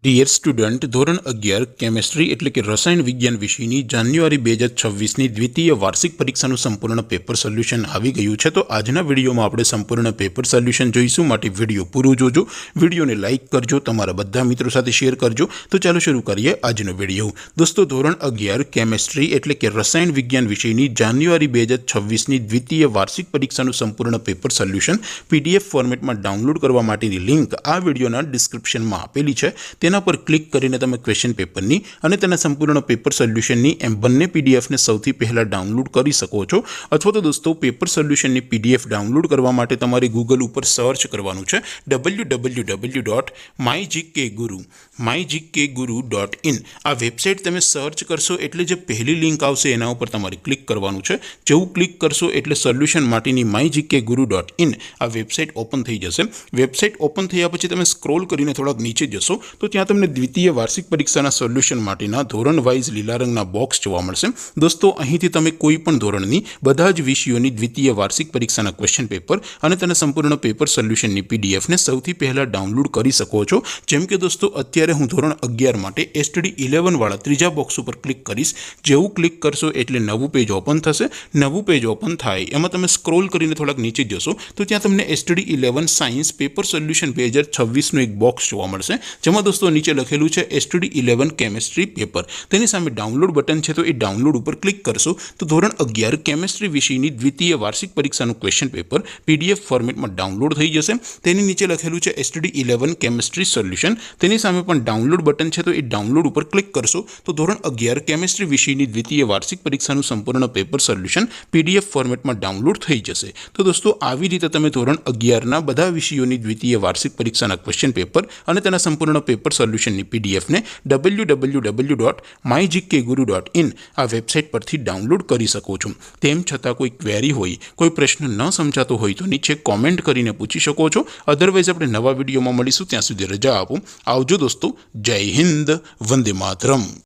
Dear student, ધોરણ 11 chemistry એટલે કે રસાયણ વિજ્ઞાન વિષયની જાન્યુઆરી 2026ની દ્વિતીય વાર્ષિક પરીક્ષાનું સંપૂર્ણ પેપર સોલ્યુશન આવી ગયું છે। તો આજના વિડીયોમાં આપણે સંપૂર્ણ પેપર સોલ્યુશન જોઈશું, માટે વિડીયો પૂરું જોજો, વિડીયોને લાઇક કરજો, તમારા બધા મિત્રો સાથે શેર કરજો। તો ચાલો શરૂ કરીએ આજનો વિડીયો। દોસ્તો, ધોરણ 11 કેમેસ્ટ્રી એટલે કે રસાયણ વિજ્ઞાન વિષયની જાન્યુઆરી 2026ની દ્વિતીય વાર્ષિક પરીક્ષાનું સંપૂર્ણ પેપર સોલ્યુશન PDF ફોર્મેટમાં ડાઉનલોડ કરવા માટેની લિંક આ વિડીયોના ડિસ્ક્રિપ્શનમાં આપેલી છે। તેના પર ક્લિક કરીને તમે ક્વેશ્ચન પેપરની અને તેના સંપૂર્ણ પેપર સોલ્યુશનની એમ બંને પીડીએફને સૌથી પહેલાં ડાઉનલોડ કરી શકો છો। અથવા તો દોસ્તો, પેપર સોલ્યુશનની પીડીએફ ડાઉનલોડ કરવા માટે તમારે ગૂગલ ઉપર સર્ચ કરવાનું છે www.mygkguru.in। આ વેબસાઇટ તમે સર્ચ કરશો એટલે જે પહેલી લિંક આવશે એના ઉપર તમારે ક્લિક કરવાનું છે। જેવું ક્લિક કરશો એટલે સોલ્યુશન માટેની mygkguru.in આ વેબસાઇટ ઓપન થઈ જશે। વેબસાઇટ ઓપન થયા પછી તમે સ્ક્રોલ કરીને થોડાક નીચે જશો તો ત્યાં તમને દ્વિતીય વાર્ષિક પરીક્ષાના સોલ્યુશન માટેના ધોરણ વાઇઝ લીલા રંગના બોક્સ જોવા મળશે। દોસ્તો, અહીંથી તમે કોઈ પણ ધોરણની બધા જ વિષયોની દ્વિતીય વાર્ષિક પરીક્ષાના ક્વેશ્ચન પેપર અને તેના સંપૂર્ણ પેપર સોલ્યુશનની પીડીએફને સૌથી પહેલાં ડાઉનલોડ કરી શકો છો। જેમ કે દોસ્તો, અત્યારે હું ધોરણ 11 માટે STD 11 વાળા ત્રીજા બોક્સ ઉપર ક્લિક કરીશ। જેવું ક્લિક કરશો એટલે નવું પેજ ઓપન થશે। નવું પેજ ઓપન થાય એમાં તમે સ્ક્રોલ કરીને થોડાક નીચે જશો તો ત્યાં તમને STD 11 સાયન્સ પેપર સોલ્યુશન 2026નું એક બોક્સ જોવા મળશે, જેમાં દોસ્તો નીચે લખેલું છે STD 11 કેમેસ્ટ્રી પેપર। તેની સામે ડાઉનલોડ બટન છે, તો એ ડાઉનલોડ ઉપર ક્લિક કરશો તો ધોરણ 11 કેમેસ્ટ્રી વિષયની દ્વિતીય વાર્ષિક પરીક્ષાનું ક્વેશ્ચન પેપર PDF ફોર્મેટમાં ડાઉનલોડ થઈ જશે। તેની નીચે લખેલું છે STD 11 કેમેસ્ટ્રી સોલ્યુશન। તેની સામે પણ ડાઉનલોડ બટન છે, તો એ ડાઉનલોડ ઉપર ક્લિક કરશો તો ધોરણ 11 કેમેસ્ટ્રી વિષયની દ્વિતીય વાર્ષિક પરીક્ષાનું સંપૂર્ણ પેપર સોલ્યુશન PDF ફોર્મેટમાં ડાઉનલોડ થઈ જશે। તો દોસ્તો, આવી રીતે તમે ધોરણ 11ના બધા વિષયોની દ્વિતીય વાર્ષિક પરીક્ષાના ક્વેશ્ચન પેપર અને તેના સંપૂર્ણ પેપર સોલ્યુશનની પીડીએફને www.mygkguru.in આ વેબસાઇટ પરથી ડાઉનલોડ કરી શકો છો। તેમ છતાં કોઈ ક્વેરી હોય, કોઈ પ્રશ્ન ન સમજાતો હોય તો નીચે કોમેન્ટ કરીને પૂછી શકો છો। અધરવાઇઝ આપણે નવા વિડીયોમાં મળીશું, ત્યાં સુધી રજા આપો। આવજો દોસ્તો, જય હિન્દ, વંદે માતરમ।